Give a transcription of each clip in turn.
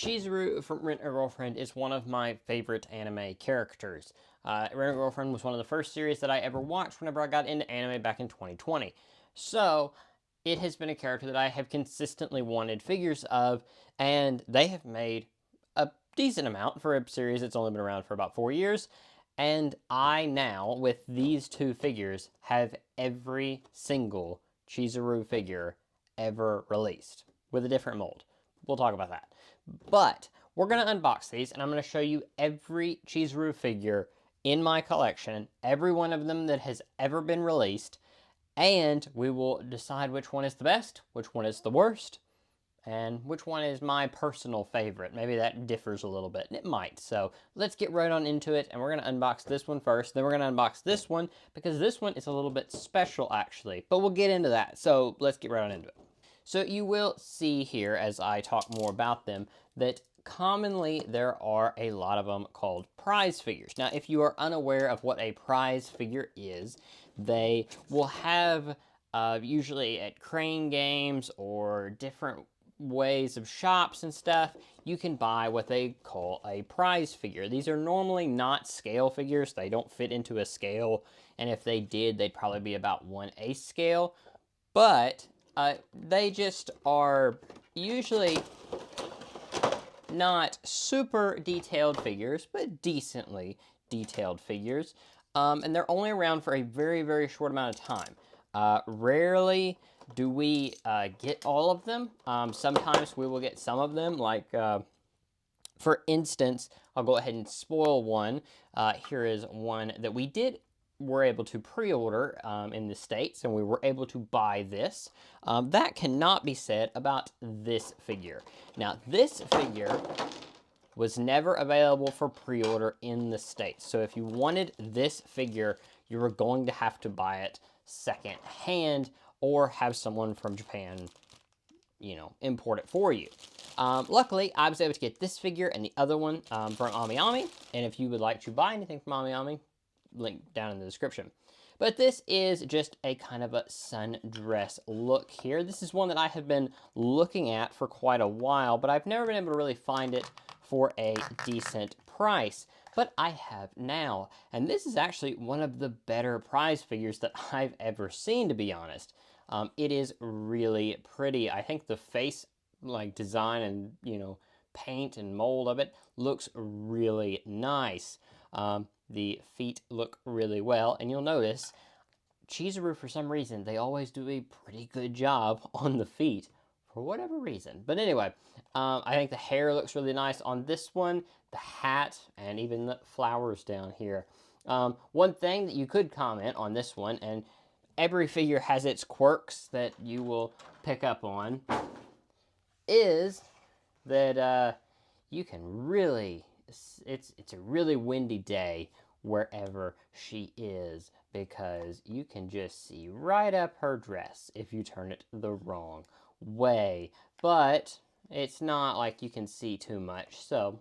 Chizuru from Rent a Girlfriend is one of my favorite anime characters. Rent a Girlfriend was one of the first series that I ever watched whenever I got into anime back in 2020. So, it has been a character that I have consistently wanted figures of, and they have made a decent amount for a series that's only been around for about 4 years. And I now, with these two figures, have every single Chizuru figure ever released with a different mold. We'll talk about that. But we're going to unbox these, and I'm going to show you every Chizuru figure in my collection, every one of them that has ever been released, and we will decide which one is the best, which one is the worst, and which one is my personal favorite. Maybe that differs a little bit, and it might. So let's get right on into it, and we're going to unbox this one first. Then we're going to unbox this one, because this one is a little bit special, actually. But we'll get into that, so let's get right on into it. So you will see here, as I talk more about them, that commonly there are a lot of them called prize figures. Now, if you are unaware of what a prize figure is, they will have, usually at crane games or different ways of shops and stuff, you can buy what they call a prize figure. These are normally not scale figures. They don't fit into a scale, and if they did, they'd probably be about 1/8 scale. But they just are usually not super detailed figures, but decently detailed figures. And they're only around for a very, very short amount of time. Rarely do we get all of them. Sometimes we will get some of them, like, for instance, I'll go ahead and spoil one. Here is one that were able to pre-order in the States, and we were able to buy this. That cannot be said about this figure. Now, this figure was never available for pre-order in the States. So if you wanted this figure, you were going to have to buy it second hand or have someone from Japan, import it for you. Luckily, I was able to get this figure and the other one from Ami Ami. And if you would like to buy anything from Ami Ami, link down in the description. But this is just a kind of a sundress look here. This is one that I have been looking at for quite a while, but I've never been able to really find it for a decent price. But I have now, and this is actually one of the better prize figures that I've ever seen, to be honest. It is really pretty. I think the face, design and, paint and mold of it looks really nice. The feet look really well, and you'll notice Chizuru, for some reason, they always do a pretty good job on the feet, for whatever reason. But anyway, I think the hair looks really nice on this one, the hat, and even the flowers down here. One thing that you could comment on this one, and every figure has its quirks that you will pick up on, is that you can really, it's a really windy day wherever she is, because you can just see right up her dress if you turn it the wrong way. But it's not like you can see too much, so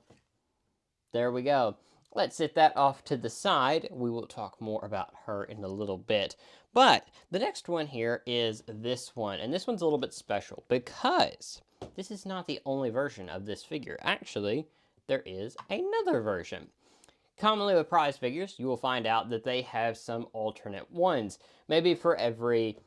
there we go. Let's set that off to the side. We will talk more about her in a little bit. But the next one here is this one, and this one's a little bit special because this is not the only version of this figure. Actually, there is another version. Commonly with prize figures, you will find out that they have some alternate ones. Maybe for every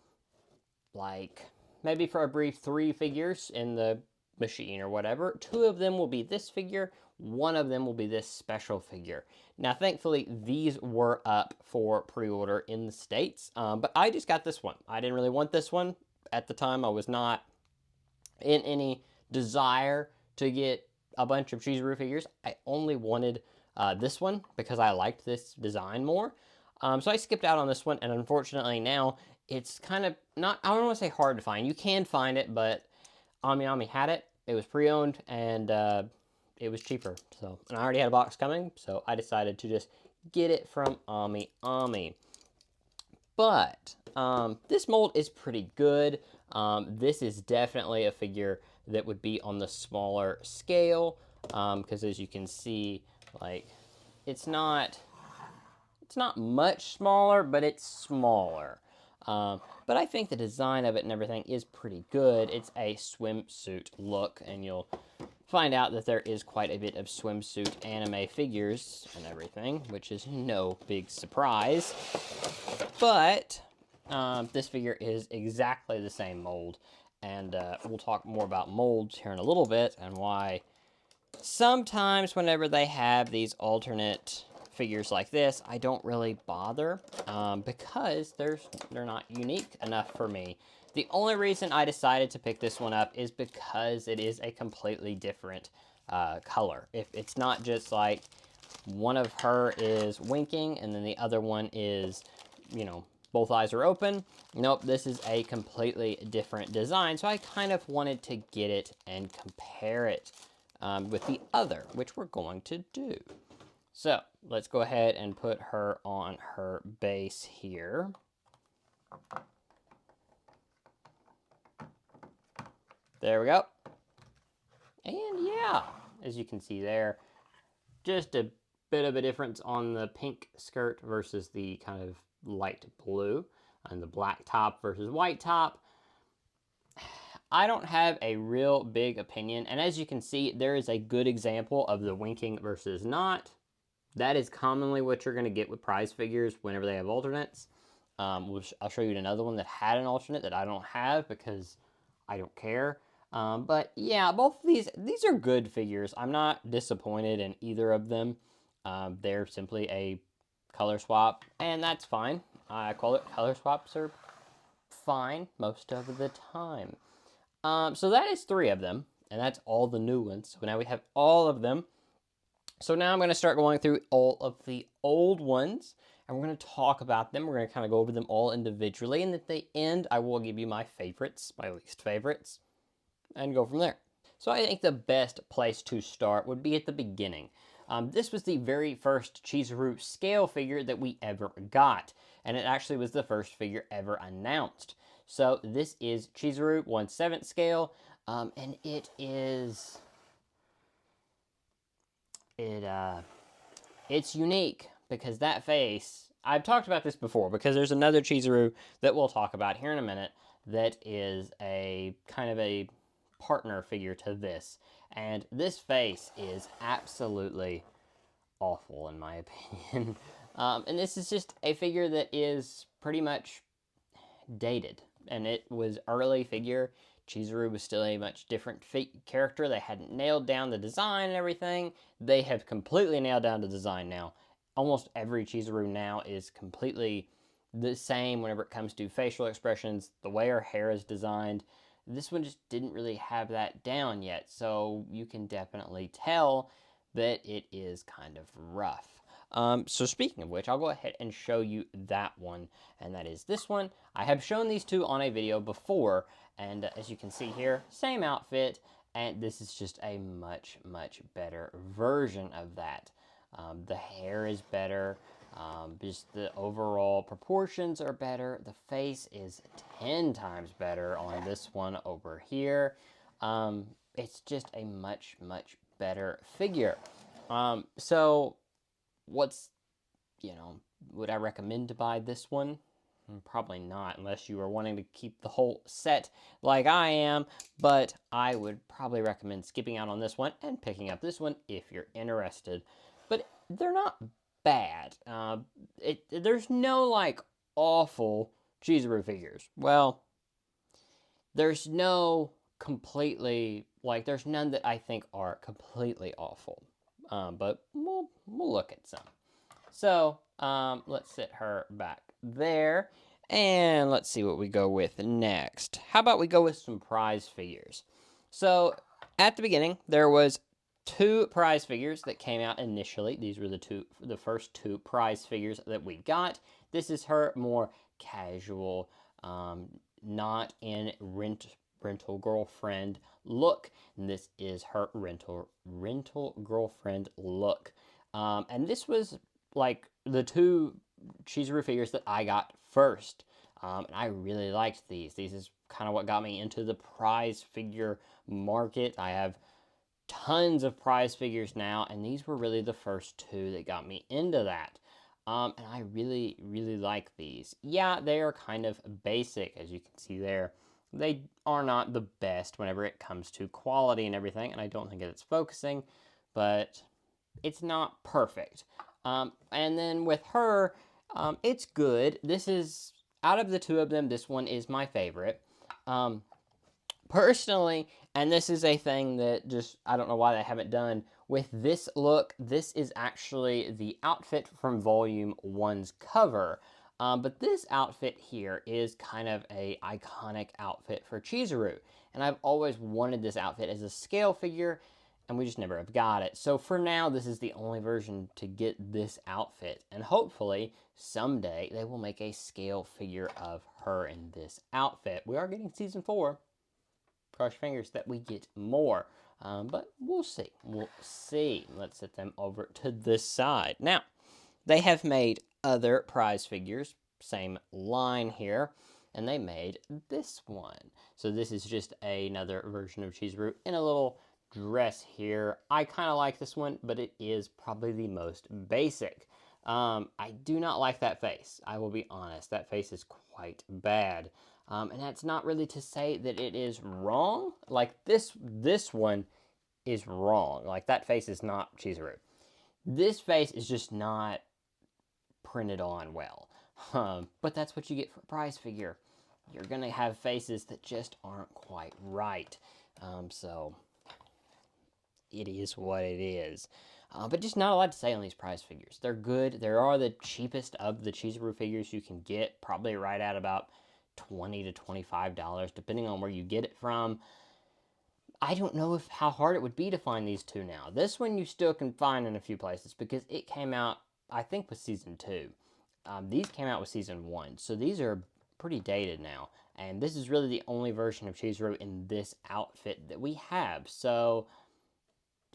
3 figures in the machine or whatever, 2 of them will be this figure, 1 of them will be this special figure. Now, thankfully, these were up for pre-order in the States, but I just got this one. I didn't really want this one. At the time, I was not in any desire to get a bunch of Chizuru figures. I only wanted this one because I liked this design more. So I skipped out on this one, and unfortunately now it's kind of not, I don't want to say hard to find. You can find it, but Ami Ami had it. It was pre-owned, and it was cheaper. And I already had a box coming, so I decided to just get it from Ami Ami. But this mold is pretty good. This is definitely a figure that would be on the smaller scale, because as you can see, it's not much smaller, but it's smaller. But I think the design of it and everything is pretty good. It's a swimsuit look, and you'll find out that there is quite a bit of swimsuit anime figures and everything, which is no big surprise. But this figure is exactly the same mold, and we'll talk more about molds here in a little bit and why sometimes whenever they have these alternate figures like this, I don't really bother because they're not unique enough for me. The only reason I decided to pick this one up is because it is a completely different color. If it's not just like one of her is winking and then the other one is, you know, both eyes are open. Nope, this is a completely different design. So I kind of wanted to get it and compare it with the other, which we're going to do. So let's go ahead and put her on her base here. There we go. And yeah, as you can see there, just a bit of a difference on the pink skirt versus the kind of light blue, and the black top versus white top. I don't have a real big opinion, and as you can see, there is a good example of the winking versus not. That is commonly what you're going to get with prize figures whenever they have alternates. I'll show you another one that had an alternate that I don't have because I don't care. But yeah, both of these are good figures. I'm not disappointed in either of them. They're simply a color swap, and that's fine. I call it color swaps are fine most of the time. So that is 3 of them, and that's all the new ones. So now we have all of them. So now I'm going to start going through all of the old ones, and we're going to talk about them. We're going to kind of go over them all individually, and at the end, I will give you my favorites, my least favorites, and go from there. So I think the best place to start would be at the beginning. This was the very first Chizuru scale figure that we ever got, and it actually was the first figure ever announced. So this is Chizuru 1/7 scale, and it is... It's unique because that face, I've talked about this before because there's another Chizuru that we'll talk about here in a minute that is a kind of a partner figure to this. And this face is absolutely awful in my opinion. And this is just a figure that is pretty much dated. And it was early figure. Chizuru was still a much different character. They hadn't nailed down the design and everything. They have completely nailed down the design now. Almost every Chizuru now is completely the same whenever it comes to facial expressions, the way her hair is designed. This one just didn't really have that down yet, so you can definitely tell that it is kind of rough. So speaking of which, I'll go ahead and show you that one, and that is this one. I have shown these two on a video before, and as you can see here, same outfit, and this is just a much, much better version of that. The hair is better, just the overall proportions are better. The face is 10 times better on this one over here. It's just a much, much better figure. So what's, would I recommend to buy this one? Probably not, unless you are wanting to keep the whole set like I am, but I would probably recommend skipping out on this one and picking up this one if you're interested. But they're not bad. There's no, like, awful Chizuru figures. Well, there's no completely, like, there's none that I think are completely awful. But we'll look at some. So, let's sit her back there, and let's see what we go with next. How about we go with some prize figures? So, at the beginning, there was 2 prize figures that came out initially. These were the first 2 prize figures that we got. This is her more casual, not in rental girlfriend look. And this is her rental girlfriend look. And this was like the 2 Chizuru figures that I got first. And I really liked these. These is kind of what got me into the prize figure market. I have tons of prize figures now, and these were really the first 2 that got me into that. And I really, really like these. Yeah, they are kind of basic, as you can see there. They are not the best whenever it comes to quality and everything, and I don't think it's focusing, but it's not perfect. And then with her, it's good. This is, out of the two of them, this one is my favorite. Personally, and this is a thing that just, I don't know why they haven't done, with this look, this is actually the outfit from Volume 1's cover. But this outfit here is kind of a iconic outfit for Chizuru. And I've always wanted this outfit as a scale figure, and we just never have got it. So for now, this is the only version to get this outfit. And hopefully, someday, they will make a scale figure of her in this outfit. We are getting Season 4. Cross your fingers that we get more. But we'll see. We'll see. Let's set them over to this side. Now, they have made other prize figures. Same line here. And they made this one. So this is just another version of Chizuru in a little dress here. I kind of like this one, but it is probably the most basic. I do not like that face. I will be honest. That face is quite bad. And that's not really to say that it is wrong. Like this one is wrong. Like that face is not Chizuru. This face is just not printed on well. But that's what you get for a prize figure. You're going to have faces that just aren't quite right. So it is what it is. But just not a lot to say on these prize figures. They're good. They are the cheapest of the Chizuru figures you can get. Probably right at about $20 to $25, depending on where you get it from. I don't know how hard it would be to find these two now. This one you still can find in a few places because it came out, I think, with Season 2. These came out with Season 1, so these are pretty dated now. And this is really the only version of Chizuru in this outfit that we have. So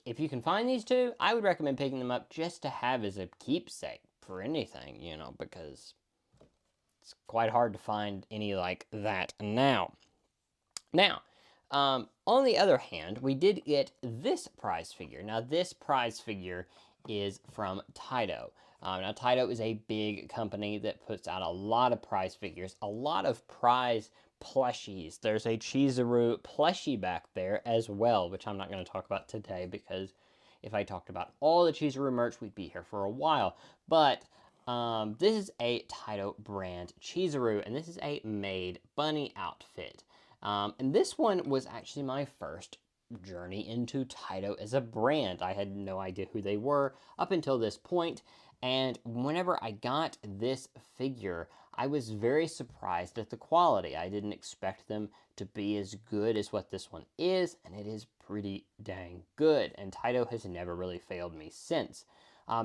if you can find these two, I would recommend picking them up just to have as a keepsake for anything, because it's quite hard to find any like that now. Now, on the other hand, we did get this prize figure. Now, this prize figure is from Taito. Now, Taito is a big company that puts out a lot of prize figures, a lot of prize plushies. There's a Chizuru plushie back there as well, which I'm not going to talk about today because if I talked about all the Chizuru merch, we'd be here for a while. But this is a Taito brand Chizuru, and this is a Maid Bunny outfit. And this one was actually my first journey into Taito as a brand. I had no idea who they were up until this point, and whenever I got this figure, I was very surprised at the quality. I didn't expect them to be as good as what this one is, and it is pretty dang good, and Taito has never really failed me since.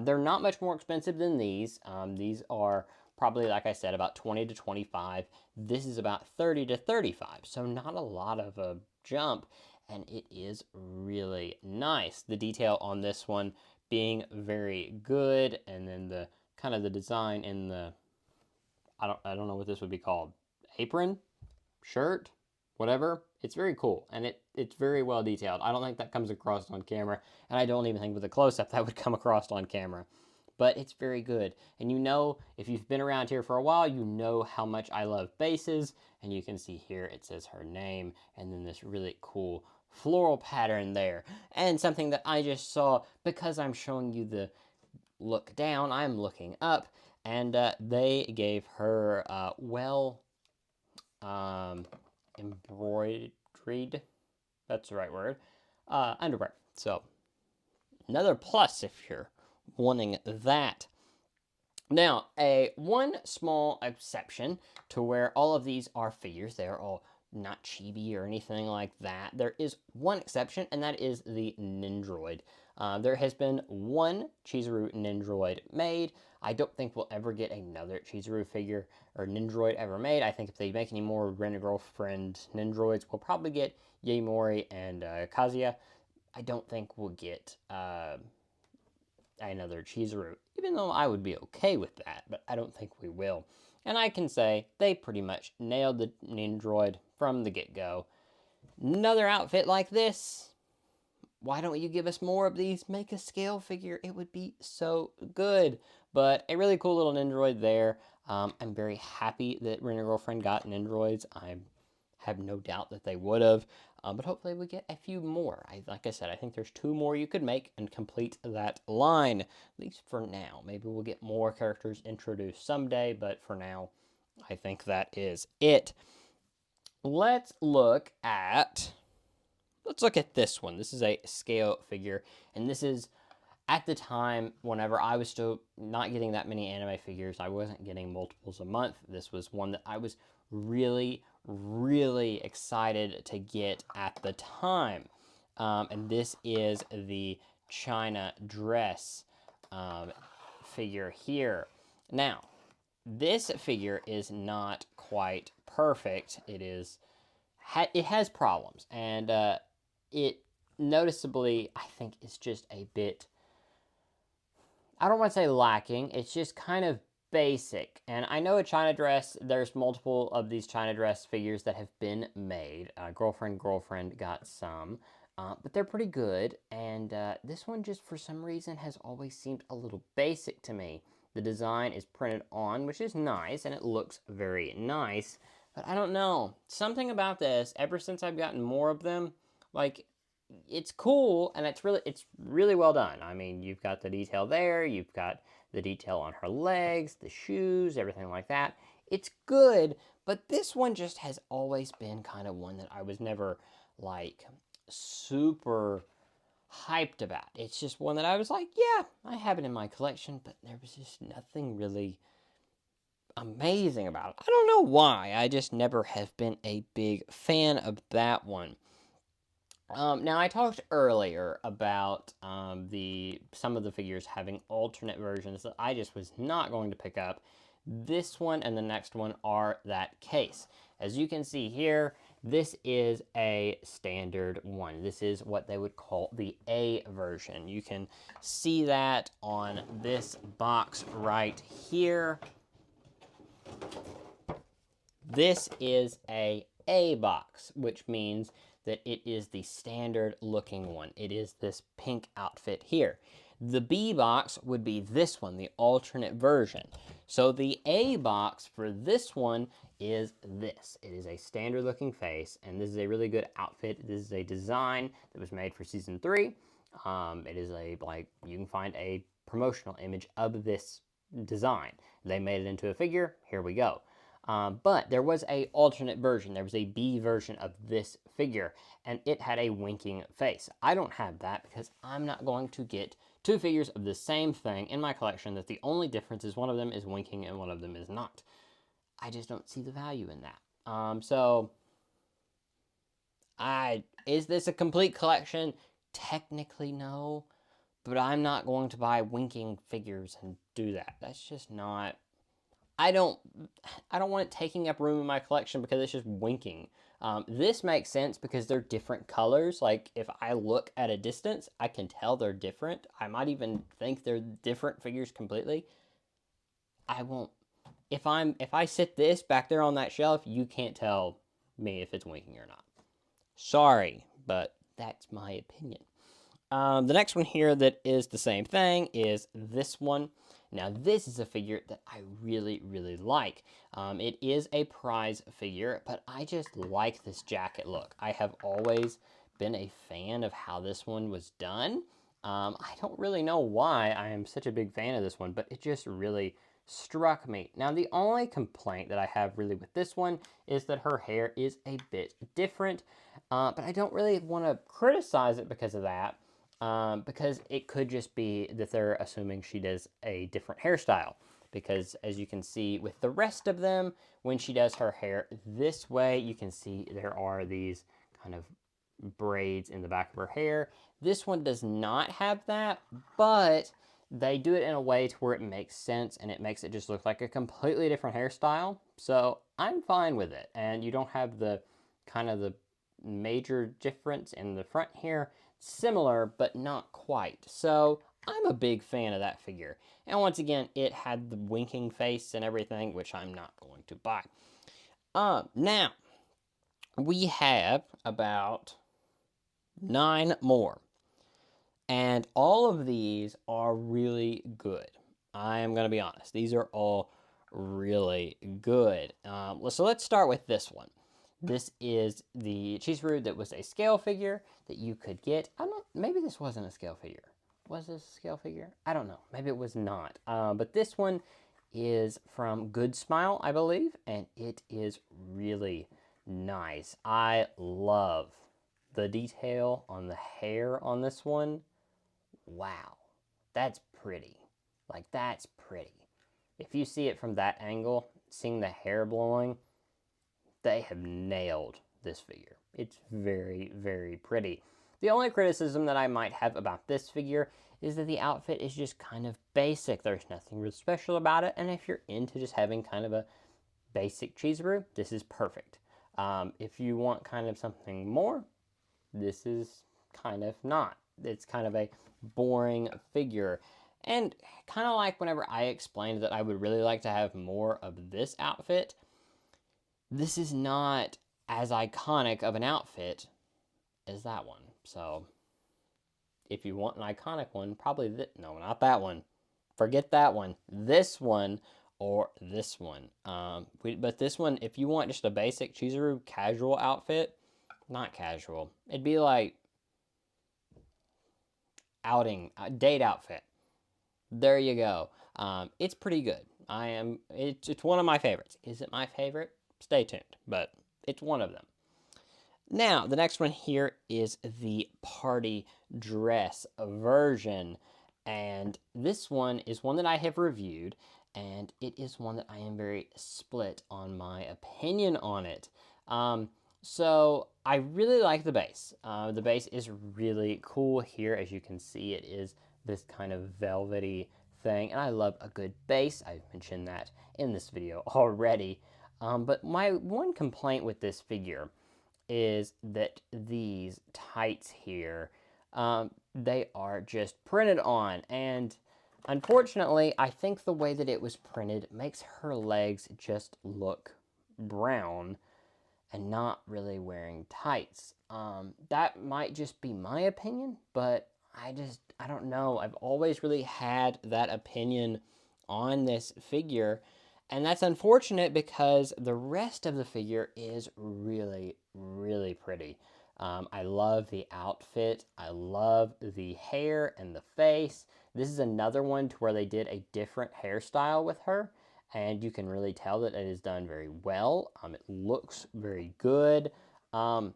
They're not much more expensive than these. These are probably, like I said, about 20 to 25. This is about 30 to 35, so not a lot of a jump, and it is really nice. The detail on this one being very good, and then the kind of the design in the, I don't know what this would be called, apron, shirt, whatever. It's very cool, and it's very well detailed. I don't think that comes across on camera, and I don't even think with a close-up that would come across on camera. But it's very good. And if you've been around here for a while, you know how much I love bases. And you can see here it says her name, and then this really cool floral pattern there. And something that I just saw, because I'm showing you the look down, I'm looking up, and they gave her embroidered, that's the right word, underwear. So another plus if you're wanting that. Now, one small exception to where all of these are figures. They are all not chibi or anything like that. There is one exception, and that is the Nindroid. There has been one Chizuru Nindroid made. I don't think we'll ever get another Chizuru figure or Nindroid ever made. I think if they make any more Rent-A-Girlfriend Nindroids, we'll probably get Yaemori and Kazuya. I don't think we'll get another Chizuru, even though I would be okay with that, but I don't think we will. And I can say they pretty much nailed the Nindroid from the get-go. Another outfit like this, why don't you give us more of these? Make a scale figure. It would be so good. But a really cool little Nindroid there. I'm very happy that Rent-A-Girlfriend got Nindroids. I'm have no doubt that they would have. But hopefully we get a few more. Like I said, I think there's 2 more you could make and complete that line, at least for now. Maybe we'll get more characters introduced someday, but for now, I think that is it. Let's look at this one. This is a scale figure, and this is, at the time, whenever I was still not getting that many anime figures, I wasn't getting multiples a month. This was one that I was really, really excited to get at the time. And this is the China dress figure here. Now, this figure is not quite perfect. It has problems, and it noticeably, I think, is just a bit, I don't want to say lacking, it's just kind of basic. And I know a China dress, there's multiple of these China dress figures that have been made. Girlfriend got some, but they're pretty good. And this one just for some reason has always seemed a little basic to me. The design is printed on, which is nice, and it looks very nice. But I don't know, something about this, ever since I've gotten more of them, like, it's cool, and it's really well done. I mean, you've got the detail there, you've got the detail on her legs, the shoes, everything like that. It's good, but this one just has always been kind of one that I was never, like, super hyped about. It's just one that I was like, yeah, I have it in my collection, but there was just nothing really amazing about it. I don't know why. I just never have been a big fan of that one. Now, I talked earlier about some of the figures having alternate versions that I just was not going to pick up. This one and the next one are that case. As you can see here, this is a standard one. This is what they would call the A version. You can see that on this box right here. This is a A box, which means that it is the standard looking one. It is this pink outfit here. The B box would be this one, the alternate version. So the A box for this one is this. It is a standard looking face, and this is a really good outfit. This is a design that was made for season 3. It is you can find a promotional image of this design. They made it into a figure. Here we go. But there was a alternate version. There was a B version of this figure, and it had a winking face. I don't have that because I'm not going to get 2 figures of the same thing in my collection that the only difference is one of them is winking and one of them is not. I just don't see the value in that. Is this a complete collection? Technically, no. But I'm not going to buy winking figures and do that. That's just not... I don't want it taking up room in my collection because it's just winking. This makes sense because they're different colors. Like, if I look at a distance, I can tell they're different. I might even think they're different figures completely. I won't. If I sit this back there on that shelf, you can't tell me if it's winking or not. Sorry, but that's my opinion. The next one here that is the same thing is this one. Now, this is a figure that I really, really like. It is a prize figure, but I just like this jacket look. I have always been a fan of how this one was done. I don't really know why I am such a big fan of this one, but it just really struck me. Now, the only complaint that I have really with this one is that her hair is a bit different, but I don't really want to criticize it because of that. Because it could just be that they're assuming she does a different hairstyle. Because as you can see with the rest of them, when she does her hair this way, you can see there are these kind of braids in the back of her hair. This one does not have that, but they do it in a way to where it makes sense, and it makes it just look like a completely different hairstyle. So I'm fine with it. And you don't have the kind of the major difference in the front here. Similar, but not quite. So I'm a big fan of that figure. And once again, it had the winking face and everything, which I'm not going to buy. Now, we have about 9 more. And all of these are really good. I am going to be honest. These are all really good. So let's start with this one. This is the Chizuru that was a scale figure that you could get. Maybe this wasn't a scale figure. Was this a scale figure? I don't know. Maybe it was not. But this one is from Good Smile, I believe, and it is really nice. I love the detail on the hair on this one. Wow, that's pretty. Like, that's pretty. If you see it from that angle, seeing the hair blowing, they have nailed this figure. It's very, very pretty. The only criticism that I might have about this figure is that the outfit is just kind of basic. There's nothing real special about it, and if you're into just having kind of a basic Chizuru, this is perfect. If you want kind of something more, this is kind of not. It's kind of a boring figure. And kind of like whenever I explained that I would really like to have more of this outfit, this is not as iconic of an outfit as that one. So if you want an iconic one, probably no, not that one. Forget that one. This one or this one. But this one, if you want just a basic Chizuru casual outfit, not casual. It'd be like outing, date outfit. There you go. It's pretty good. It's one of my favorites. Is it my favorite? Stay tuned, but it's one of them. Now, the next one here is the party dress version. And this one is one that I have reviewed, and it is one that I am very split on my opinion on it. So I really like the base. The base is really cool here. As you can see, it is this kind of velvety thing, and I love a good base. I've mentioned that in this video already. But my one complaint with this figure is that these tights here, they are just printed on, and unfortunately, I think the way that it was printed makes her legs just look brown and not really wearing tights. That might just be my opinion, but I don't know. I've always really had that opinion on this figure, and that's unfortunate because the rest of the figure is really, really pretty. I love the outfit. I love the hair and the face. This is another one to where they did a different hairstyle with her, and you can really tell that it is done very well. It looks very good, and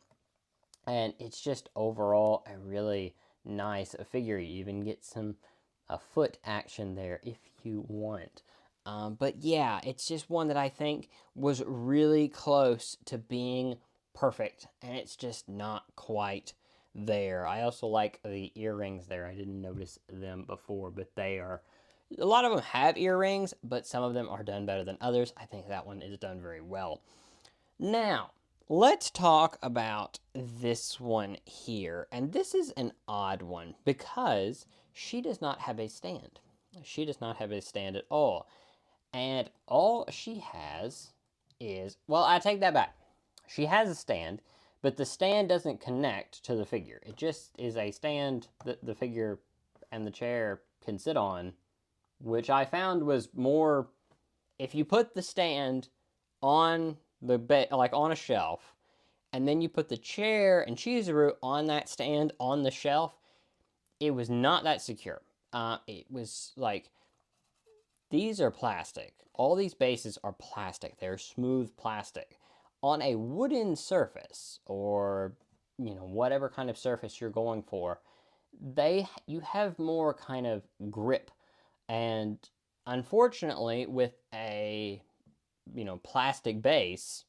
it's just overall a really nice figure. You even get some foot action there if you want. But yeah, it's just one that I think was really close to being perfect, and it's just not quite there. I also like the earrings there. I didn't notice them before, but they are, a lot of them have earrings, but some of them are done better than others. I think that one is done very well. Now, let's talk about this one here. And this is an odd one because she does not have a stand. She does not have a stand at all. And all she has is, well, I take that back. She has a stand, but the stand doesn't connect to the figure. It just is a stand that the figure and the chair can sit on, which I found was more, if you put the stand on the bed, like on a shelf, and then you put the chair and Chizuru on that stand on the shelf, it was not that secure. It was like, these are plastic. All these bases are plastic. They're smooth plastic. On a wooden surface, or whatever kind of surface you're going for, you have more kind of grip. And unfortunately, with a plastic base,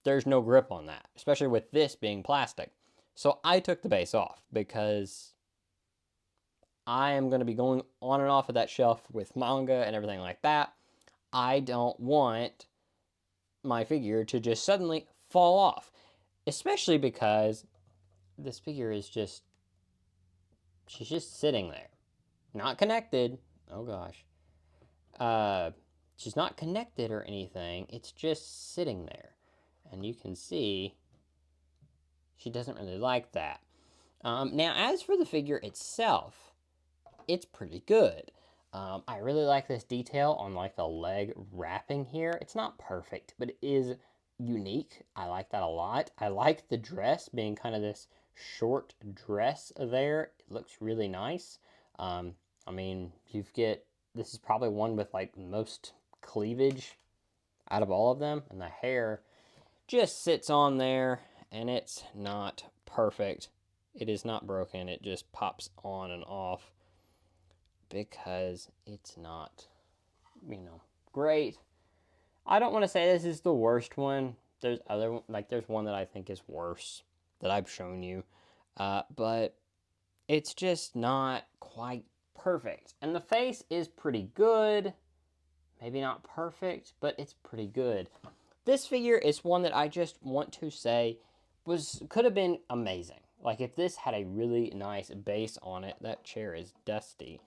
there's no grip on that, especially with this being plastic. So I took the base off because I am going to be going on and off of that shelf with manga and everything like that. I don't want my figure to just suddenly fall off, especially because this figure is just, she's just sitting there, not connected. Oh gosh. She's not connected or anything. It's just sitting there. And you can see she doesn't really like that. Now, as for the figure itself, it's pretty good. I really like this detail on like the leg wrapping here. It's not perfect, but it is unique. I like that a lot. I like the dress being kind of this short dress there. It looks really nice. I mean, this is probably one with like most cleavage out of all of them, and the hair just sits on there, and it's not perfect. It is not broken. It just pops on and off because it's not, great. I don't want to say this is the worst one. There's one that I think is worse that I've shown you, but it's just not quite perfect. And the face is pretty good. Maybe not perfect, but it's pretty good. This figure is one that I just want to say could have been amazing. Like if this had a really nice base on it. That chair is dusty.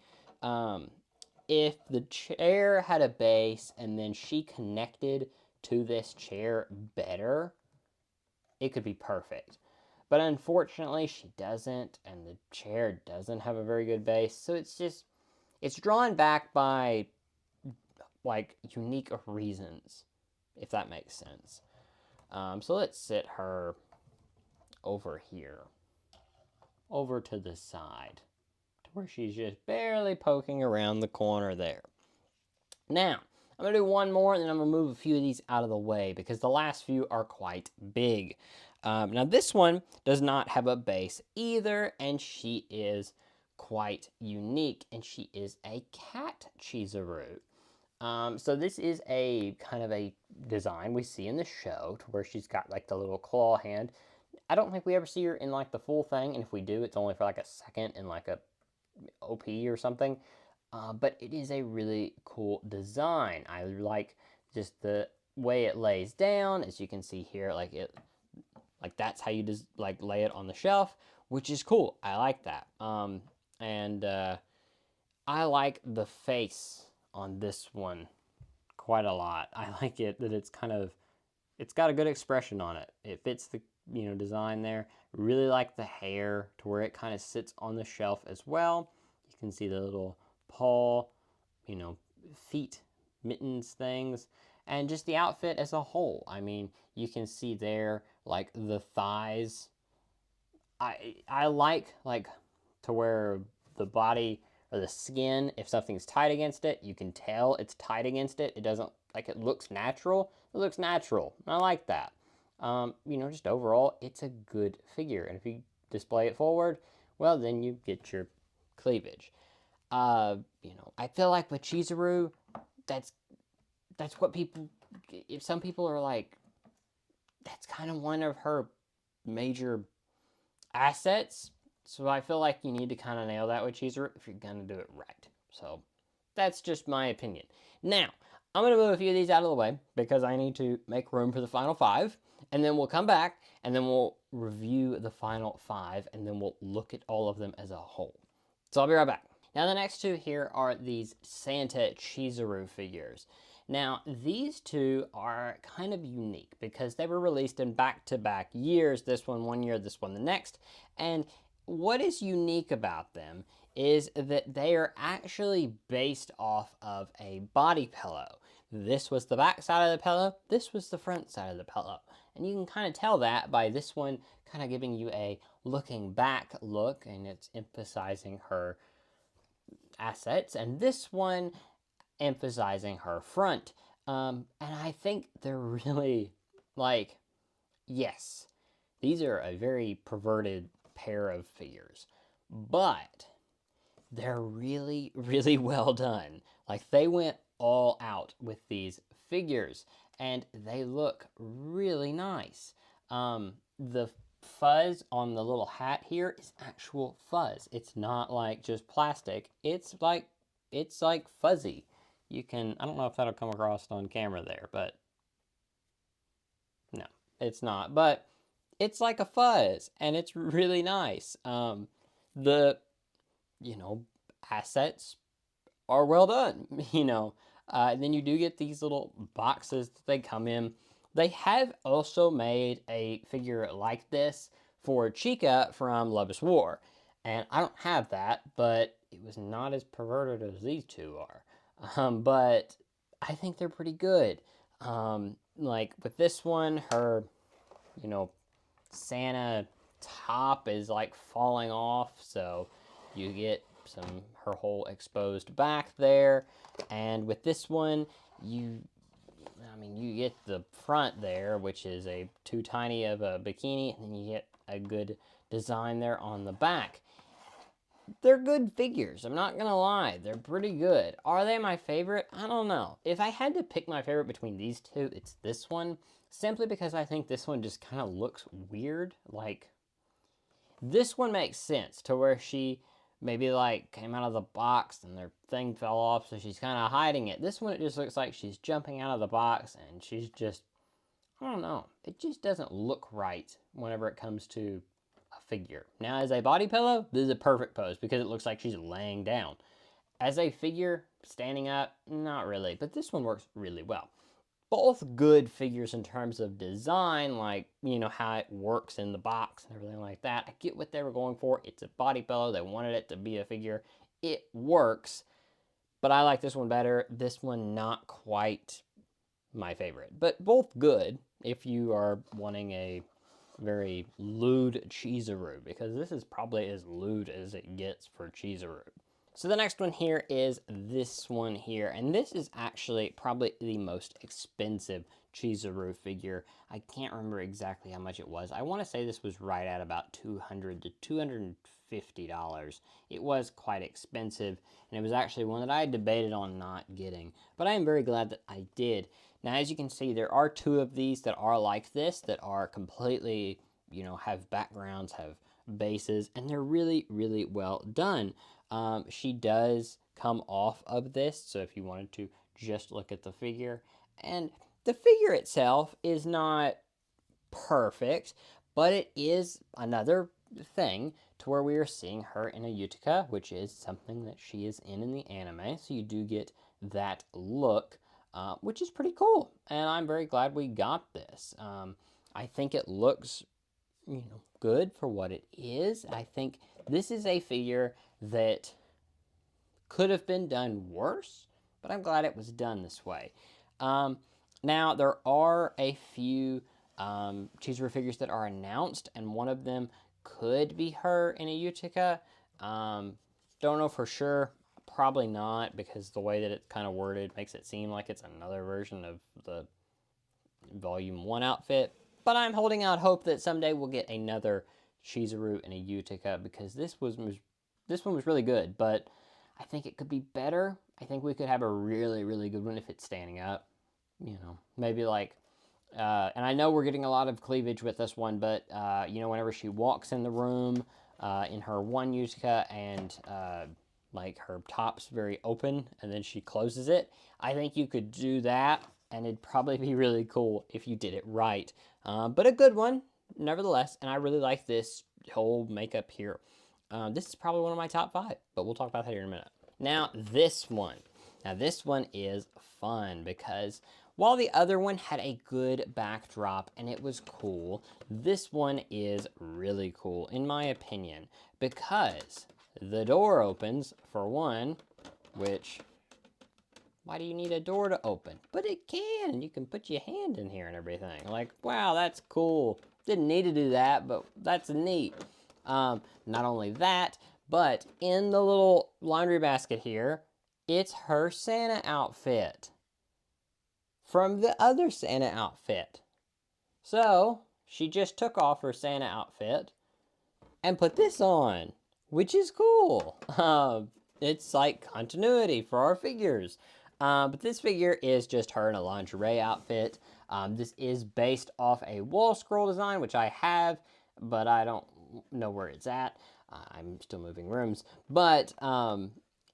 If the chair had a base and then she connected to this chair better, it could be perfect. But unfortunately, she doesn't, and the chair doesn't have a very good base. So it's drawn back by like unique reasons, if that makes sense. So let's sit her over here, over to the side, to where she's just barely poking around the corner there. Now, I'm going to do one more, and then I'm going to move a few of these out of the way, because the last few are quite big. Now, this one does not have a base either, and she is quite unique, and she is a cat Chizuru. So this is a kind of a design we see in the show, to where she's got like the little claw hand. I don't think we ever see her in like the full thing, and if we do, it's only for like a second in like a OP or something. But it is a really cool design. I like just the way it lays down, as you can see here. Like that's how you just like lay it on the shelf, which is cool. I like that. And I like the face on this one quite a lot. I like it that it's got a good expression on it. It fits the design there. Really like the hair to where it kind of sits on the shelf as well. You can see the little paw, feet, mittens things, and just the outfit as a whole. I mean, you can see there like the thighs. I like to where the body or the skin, if something's tight against it, you can tell it's tight against it. It doesn't like it looks natural. It looks natural. I like that. Just overall, it's a good figure. And if you display it forward, well, then you get your cleavage. I feel like with Chizuru, that's what people. If some people are like, that's kind of one of her major assets. So I feel like you need to kind of nail that with Chizuru if you're gonna do it right. So that's just my opinion. Now I'm gonna move a few of these out of the way because I need to make room for the final 5, and then we'll come back and then we'll review the final 5, and then we'll look at all of them as a whole. So I'll be right back. Now the next two here are these Santa Chizuru figures. Now these two are kind of unique because they were released in back-to-back years, this one year, this one the next, and what is unique about them is that they are actually based off of a body pillow. This was the back side of the pillow, this was the front side of the pillow. And you can kind of tell that by this one kind of giving you a looking back look, and it's emphasizing her assets, and this one emphasizing her front. And I think they're really yes, these are a very perverted pair of figures, but they're really, really well done. Like they went all out with these figures, and they look really nice. The fuzz on the little hat here is actual fuzz. It's not like just plastic. It's like fuzzy. I don't know if that'll come across on camera there, but no, it's not. But it's like a fuzz, and it's really nice. The assets are well done. And then you do get these little boxes that they come in. They have also made a figure like this for Chica from Love is War, and I don't have that, but it was not as perverted as these two are. But I think they're pretty good. Like with this one, her, you know, Santa top is like falling off, so you get her whole exposed back there. And with this one, you get the front there, which is too tiny of a bikini, and then you get a good design there on the back. They're good figures. I'm not gonna lie, they're pretty good. Are they my favorite? I don't know. If I had to pick my favorite between these two, it's this one, simply because I think this one just kind of looks weird. Like, this one makes sense to where she maybe like came out of the box and their thing fell off, so she's kind of hiding it. This one, it just looks like she's jumping out of the box and she's just, I don't know. It just doesn't look right whenever it comes to a figure. Now, as a body pillow, this is a perfect pose because it looks like she's laying down. As a figure, standing up, not really, but this one works really well. Both good figures in terms of design, like, how it works in the box and everything like that. I get what they were going for. It's a body pillow. They wanted it to be a figure. It works, but I like this one better. This one, not quite my favorite, but both good if you are wanting a very lewd Chizuru, because this is probably as lewd as it gets for Chizuru. So the next one here is this one here, and this is actually probably the most expensive Chizuru figure. I can't remember exactly how much it was. I want to say this was right at about $200 to $250. It was quite expensive, and it was actually one that I debated on not getting, but I am very glad that I did. Now, as you can see, there are two of these that are like this, that are completely, have backgrounds, have bases, and they're really, really well done. She does come off of this, so if you wanted to just look at the figure, and the figure itself is not perfect, but it is another thing to where we are seeing her in a Utica, which is something that she is in the anime, so you do get that look, which is pretty cool, and I'm very glad we got this. I think it looks, good for what it is. I think this is a figure that could have been done worse, but I'm glad it was done this way. Now, there are a few Chizuru figures that are announced, and one of them could be her in a Utica. Don't know for sure. Probably not, because the way that it's kind of worded makes it seem like it's another version of the Volume 1 outfit. But I'm holding out hope that someday we'll get another Chizuru in a Utica, because this one was really good, but I think it could be better. I think we could have a really, really good one if it's standing up. Maybe like, and I know we're getting a lot of cleavage with this one, but, whenever she walks in the room in her one Utica and, like, her top's very open and then she closes it, I think you could do that, and it'd probably be really cool if you did it right. But a good one, nevertheless, and I really like this whole makeup here. This is probably one of my top 5, but we'll talk about that here in a minute. Now, this one. Now, this one is fun because while the other one had a good backdrop and it was cool, this one is really cool, in my opinion, because the door opens, for one, which, why do you need a door to open? But it can, and you can put your hand in here and everything. Like, wow, that's cool. Didn't need to do that, but that's neat. Not only that, but in the little laundry basket here, it's her Santa outfit from the other Santa outfit. So she just took off her Santa outfit and put this on, which is cool. It's like continuity for our figures. But this figure is just her in a lingerie outfit. This is based off a wall scroll design, which I have, but I don't know where it's at. I'm still moving rooms, but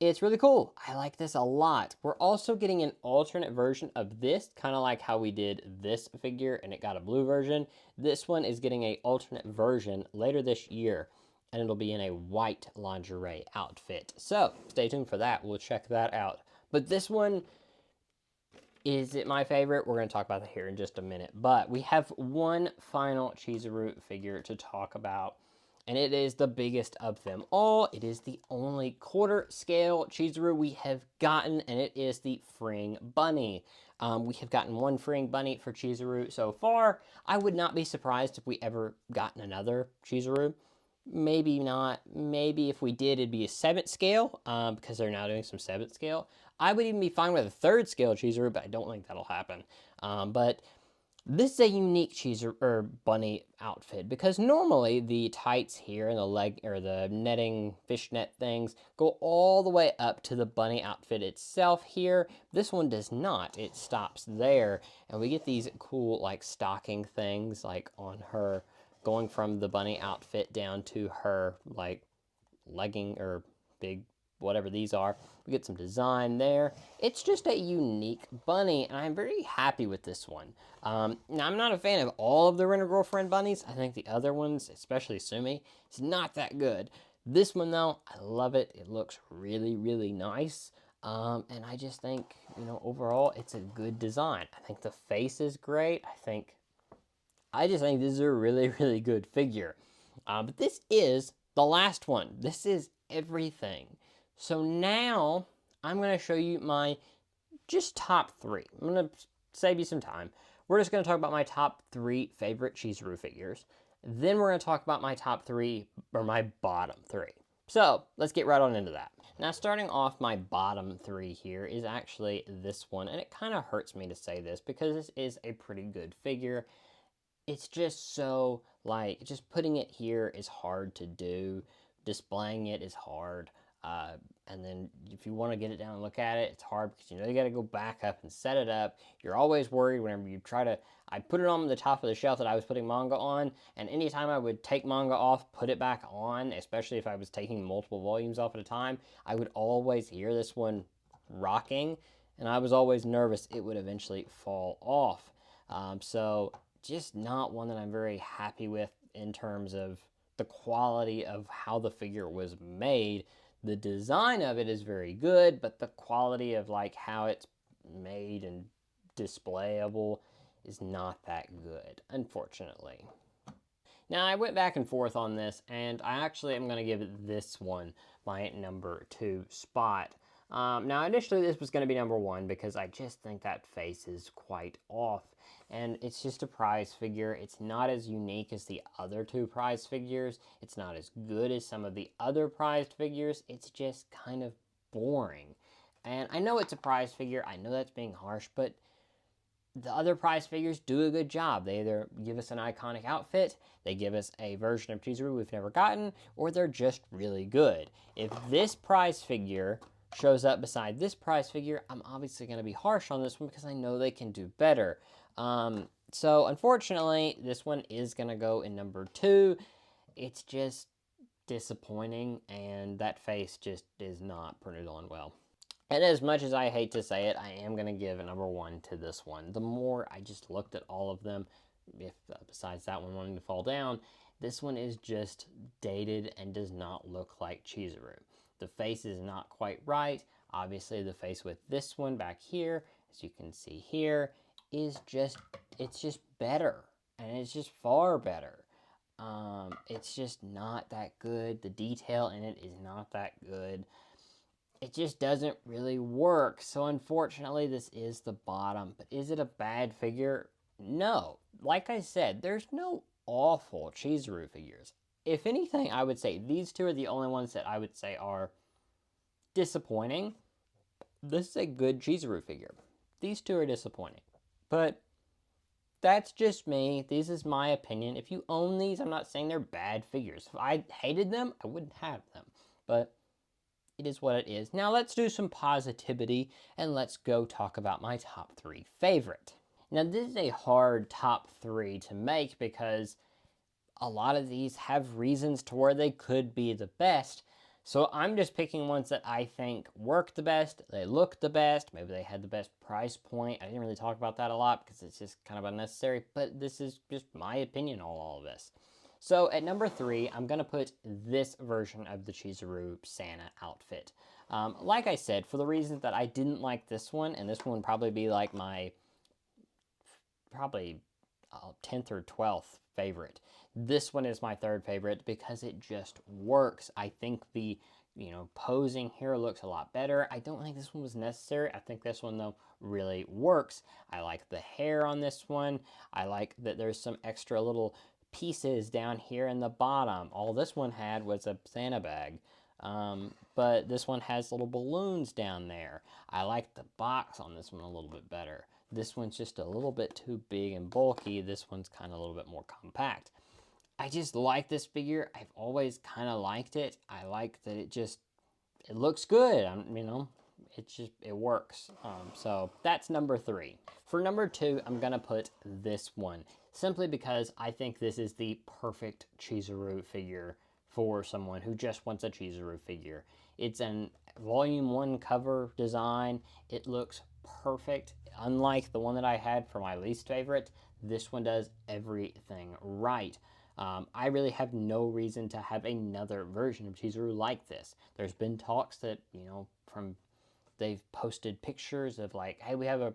it's really cool. I like this a lot. We're also getting an alternate version of this, kind of like how we did this figure and it got a blue version. This one is getting an alternate version later this year, and it'll be in a white lingerie outfit. So stay tuned for that. We'll check that out. But this one, is it my favorite? We're going to talk about that here in just a minute. But we have one final Chizuru figure to talk about, and it is the biggest of them all. It is the only quarter scale Chizuru we have gotten, and it is the Fring Bunny. We have gotten one freeing bunny for Chizuru so far. I would not be surprised if we ever gotten another Chizuru. Maybe not. Maybe if we did, it'd be a 7th scale, because they're now doing some 7th scale. I would even be fine with a 3rd scale Chizuru, but I don't think that'll happen. But this is a unique Chizuru or bunny outfit because normally the tights here and the leg or the netting fishnet things go all the way up to the bunny outfit itself here. This one does not. It stops there, and we get these cool like stocking things like on her, going from the bunny outfit down to her like legging or big whatever these are. We get some design there. It's just a unique bunny, and I'm very happy with this one. Now, I'm not a fan of all of the Rent-A-Girlfriend bunnies. I think the other ones, especially Sumi, is not that good. This one, though, I love it. It looks really, really nice. And I just think, overall, it's a good design. I think the face is great. I just think this is a really, really good figure. But this is the last one. This is everything. So now I'm going to show you my just top 3. I'm going to save you some time. We're just going to talk about my top 3 favorite Chizuru figures. Then we're going to talk about my top 3 or my bottom 3. So let's get right on into that. Now, starting off, my bottom 3 here is actually this one. And it kind of hurts me to say this because this is a pretty good figure. It's just so, just putting it here is hard to do. Displaying it is hard. And then if you want to get it down and look at it, it's hard because you got to go back up and set it up. You're always worried whenever you try to. I put it on the top of the shelf that I was putting manga on, and anytime I would take manga off, put it back on, especially if I was taking multiple volumes off at a time, I would always hear this one rocking, and I was always nervous it would eventually fall off. So just not one that I'm very happy with in terms of the quality of how the figure was made. The design of it is very good, but the quality of how it's made and displayable is not that good, unfortunately. Now, I went back and forth on this, and I actually am going to give this one my number 2 spot. Now, initially, this was going to be number 1 because I just think that face is quite off. And it's just a prize figure. It's not as unique as the other 2 prize figures. It's not as good as some of the other prized figures. It's just kind of boring. And I know it's a prize figure. I know that's being harsh, but the other prize figures do a good job. They either give us an iconic outfit, they give us a version of Chizuru we've never gotten, or they're just really good. If this prize figure shows up beside this prize figure, I'm obviously going to be harsh on this one because I know they can do better. So unfortunately, this one is going to go in number 2. It's just disappointing, and that face just is not printed on well. And as much as I hate to say it, I am going to give a number 1 to this one. The more I just looked at all of them, besides that one wanting to fall down, this one is just dated and does not look like Chizuru. The face is not quite right. Obviously, the face with this one back here, as you can see here, it's just better. And it's just far better. It's just not that good. The detail in it is not that good. It just doesn't really work. So unfortunately, this is the bottom. But is it a bad figure? No. Like I said, there's no awful Chizuru figures. If anything, I would say these 2 are the only ones that I would say are disappointing. This is a good Chizuru figure. These 2 are disappointing. But that's just me. This is my opinion. If you own these, I'm not saying they're bad figures. If I hated them, I wouldn't have them. But it is what it is. Now let's do some positivity and let's go talk about my top 3 favorite. Now this is a hard top 3 to make because a lot of these have reasons to where they could be the best. So I'm just picking ones that I think work the best, they look the best, maybe they had the best price point. I didn't really talk about that a lot because it's just kind of unnecessary, but this is just my opinion on all of this. So at number 3, I'm going to put this version of the Chizuru Santa outfit. Like I said, for the reasons that I didn't like this one, and this one would probably be like my 10th or 12th favorite. This one is my 3rd favorite because it just works. I think the you know, posing here looks a lot better. I don't think this one was necessary. I think this one, though, really works. I like the hair on this one. I like that there's some extra little pieces down here in the bottom. All this one had was a Santa bag. But this one has little balloons down there. I like the box on this one a little bit better. This one's just a little bit too big and bulky. This one's kind of a little bit more compact. I just like this figure. I've always kind of liked it. I like that it looks good. You know, it works. So that's number 3. For number 2, I'm gonna put this one, simply because I think this is the perfect Chizuru figure for someone who just wants a Chizuru figure. It's an volume 1 cover design. It looks perfect. Unlike the one that I had for my least favorite, this one does everything right. I really have no reason to have another version of Chizuru like this. There's been talks that, you know, they've posted pictures of like, hey, we have a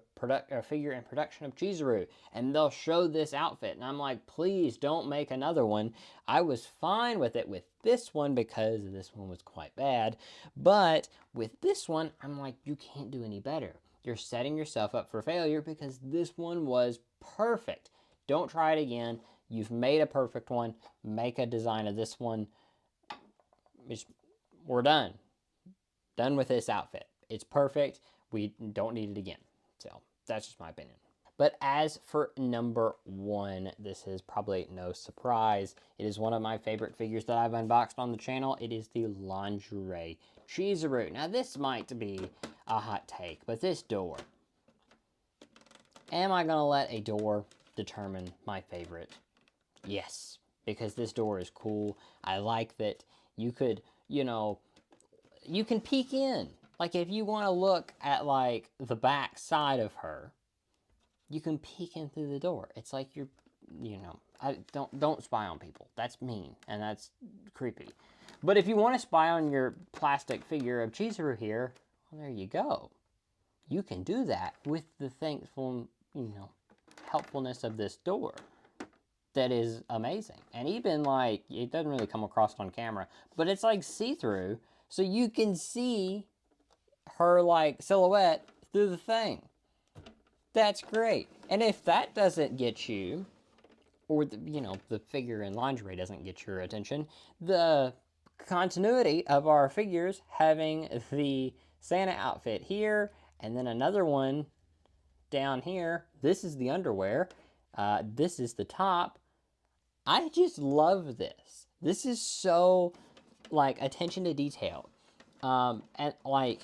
figure in production of Chizuru, and they'll show this outfit. And I'm like, please don't make another one. I was fine with it with this one because this one was quite bad. But with this one, I'm like, you can't do any better. You're setting yourself up for failure because this one was perfect. Don't try it again. You've made a perfect one. Make a design of this one. We're done. Done with this outfit. It's perfect. We don't need it again. So that's just my opinion. But as for number 1, this is probably no surprise. It is one of my favorite figures that I've unboxed on the channel. It is the lingerie Chizuru. Now this might be a hot take, but this door. Am I gonna let a door determine my favorite? Yes, because this door is cool. I like that you could, you know, you can peek in. Like if you want to look at like the back side of her, you can peek in through the door. It's like you're, you know, don't spy on people. That's mean and that's creepy. But if you want to spy on your plastic figure of Chizuru here, well, there you go. You can do that with the thankful, you know, helpfulness of this door. That is amazing. And even like, it doesn't really come across on camera, but it's like see-through, so you can see her like silhouette through the thing. That's great. And if that doesn't get you, or the, you know, the figure in lingerie doesn't get your attention, the continuity of our figures having the Santa outfit here, and then another one down here. This is the underwear. This is the top. I just love this. This is so, like, attention to detail. And, like,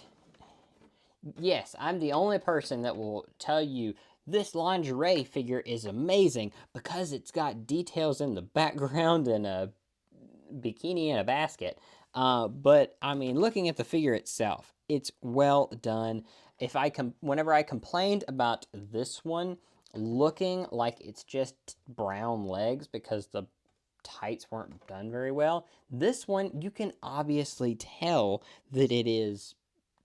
yes, I'm the only person that will tell you this lingerie figure is amazing because it's got details in the background and a bikini in a basket. But, I mean, looking at the figure itself, it's well done. Whenever I complained about this one looking like it's just brown legs because the tights weren't done very well, this one you can obviously tell that it is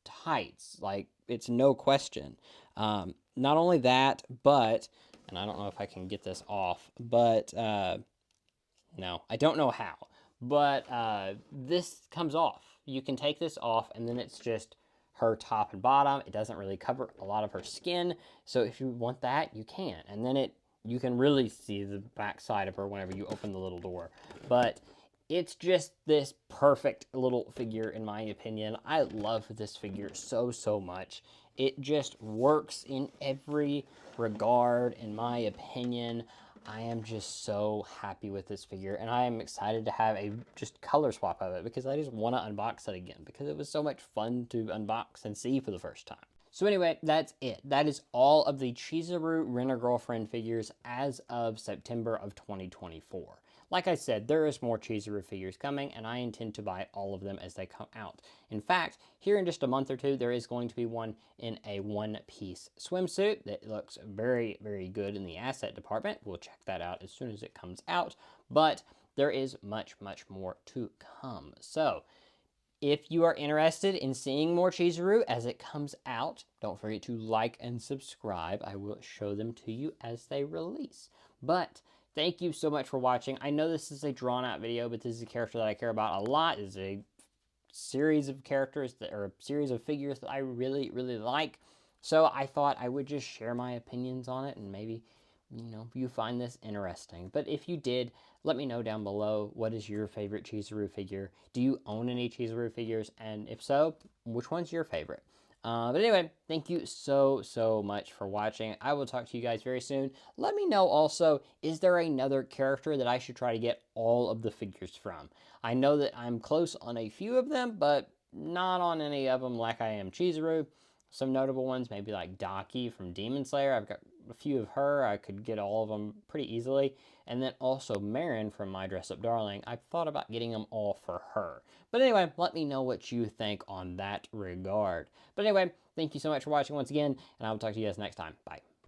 tights. Like, it's no question. Not only that, but, and I don't know if I can get this off, but no, I don't know how, but this comes off. You can take this off and then it's just her top and bottom. It doesn't really cover a lot of her skin, so if you want that, you can. And then you can really see the back side of her whenever you open the little door. But it's just this perfect little figure in my opinion. I love this figure so, so much. It just works in every regard in my opinion. I am just so happy with this figure, and I am excited to have a just color swap of it because I just want to unbox it again because it was so much fun to unbox and see for the first time. So anyway, that's it. That is all of the Chizuru Rent-A-Girlfriend figures as of September of 2024. Like I said, there is more Chizuru figures coming, and I intend to buy all of them as they come out. In fact, here in just a month or two, there is going to be one in a one-piece swimsuit that looks very, very good in the asset department. We'll check that out as soon as it comes out, but there is much, much more to come. So, if you are interested in seeing more Chizuru as it comes out, don't forget to like and subscribe. I will show them to you as they release. But thank you so much for watching. I know this is a drawn out video, but this is a character that I care about a lot. It's a series of characters or a series of figures that I really, really like. So I thought I would just share my opinions on it, and maybe, you find this interesting. But if you did, let me know down below, what is your favorite Chizuru figure? Do you own any Chizuru figures? And if so, which one's your favorite? But anyway, thank you so much for watching. I will talk to you guys very soon. Let me know also, is there another character that I should try to get all of the figures from? I know that I'm close on a few of them, but not on any of them like I am Chizuru. Some notable ones, maybe like Daki from Demon Slayer. I've got a few of her. I could get all of them pretty easily. And then also Marin from My Dress Up Darling. I've thought about getting them all for her. But anyway, let me know what you think on that regard. But anyway, thank you so much for watching once again, and I will talk to you guys next time. Bye.